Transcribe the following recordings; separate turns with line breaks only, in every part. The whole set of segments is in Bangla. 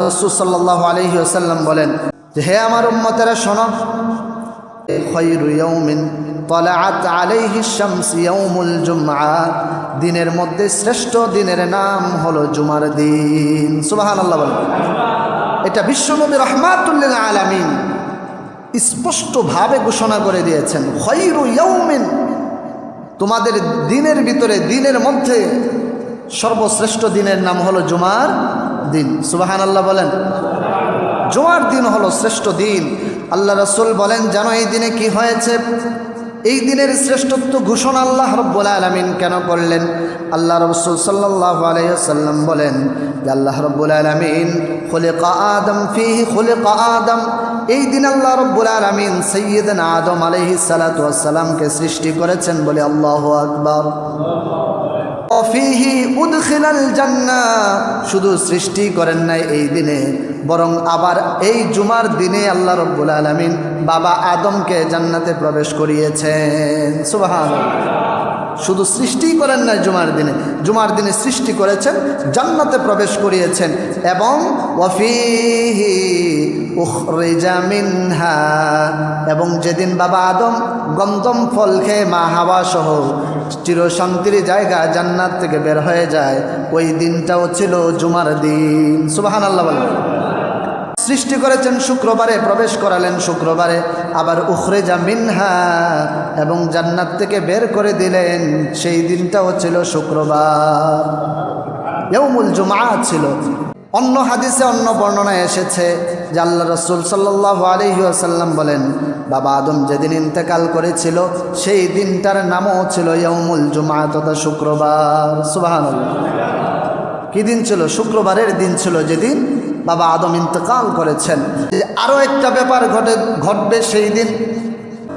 রাসূল সাল্লাল্লাহু আলাইহি ওয়াসাল্লাম বলেন যে হে আমার উম্মতেরা শোনো, খায়রু ইয়াউমিন তালাআত আলাইহি শামস ইয়াউমুল জুমআ, দিনের মধ্যে শ্রেষ্ঠ দিনের নাম হলো জুমার দিন। সুবহানাল্লাহ বলেন। এটা বিশ্বনবী রাহমাতুল লিল আলামিন স্পষ্টভাবে ঘোষণা করে দিয়েছেন, খায়রু ইয়াউমিন, তোমাদের দিনের ভিতরে দিনের মধ্যে সর্বশ্রেষ্ঠ দিনের নাম হলো জুমার দিন। সুবহানাল্লাহ বলেন। জুমার দিন হলো শ্রেষ্ঠ দিন। আল্লাহ রাসূল বলেন, জানো এই দিনে কি হয়েছে? এই দিনের শ্রেষ্ঠত্ব ঘোষণা আল্লাহ রাব্বুল আলামিন কেন করলেন? আল্লাহ রাসূল সাল্লাল্লাহু আলাইহি ওয়াসাল্লাম বলেন যে আল্লাহ রাব্বুল আলামিন খুলিকা আদম ফিহি খুলিকা আদম, এই দিন আল্লাহ রাব্বুল আলামিন সাইয়্যিদনা আদম আলাইহিস সালাতু ওয়াস সালামকে সৃষ্টি করেছেন। বলে আল্লাহু আকবার। ফিহি উদখিলাল জান্নাহ, শুধু সৃষ্টি করেন নাই এই দিনে, বরং আবার এই জুমার দিনে আল্লাহ রাব্বুল আলামিন বাবা আদমকে জান্নাতে প্রবেশ করিয়েছেন। সুবহানাল্লাহ। শুধু সৃষ্টি করেন নাই জুমার দিনে সৃষ্টি করেছেন, জান্নাতে প্রবেশ করিয়েছেন। এবং ওয়াফিহি উখরিজা মিনহা, এবং যেদিন বাবা আদম গন্ধম ফল খেয়ে মা হাওয়া সহ চিরশান্তির জায়গা জান্নাত থেকে বের হয়ে যায়, ওই দিনটাও ছিল জুমার দিন। সুবহানাল্লাহ বলেন। সৃষ্টি করেছেন শুক্রবারে, প্রবেশ করালেন শুক্রবারে, আবার উখরিজা মিনহা, এবং জান্নাত থেকে বের করে দিলেন, সেই দিনটাও ছিল শুক্রবার, ইয়াউমুল জুমআ ছিল। অন্য হাদিসে অন্য বর্ণনায় এসেছে যে আল্লাহ রাসূল সাল্লাল্লাহু আলাইহি ওয়াসাল্লাম বলেন, বাবা আদম যেদিন ইন্তেকাল করেছিল সেই দিনটার নামও ছিল ইয়াউমুল জুমআ, তথা শুক্রবার। সুবহানাল্লাহ। কি দিন ছিল? শুক্রবারের দিন ছিল, যেদিন বাবা আদম ইন্তেকাল করেছেন। আরও একটা ব্যাপার ঘটবে সেই দিন।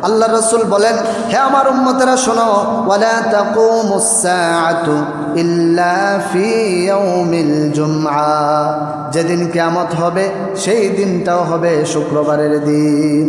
আল্লাহ রাসূল বলেন, হে আমার উম্মতেরা শোনো, ওয়ালা তাকুমুস সাআতু ইল্লা ফি ইয়াউমিল জুমআ, যেদিন কিয়ামত হবে সেই দিনটাও হবে শুক্রবারের দিন।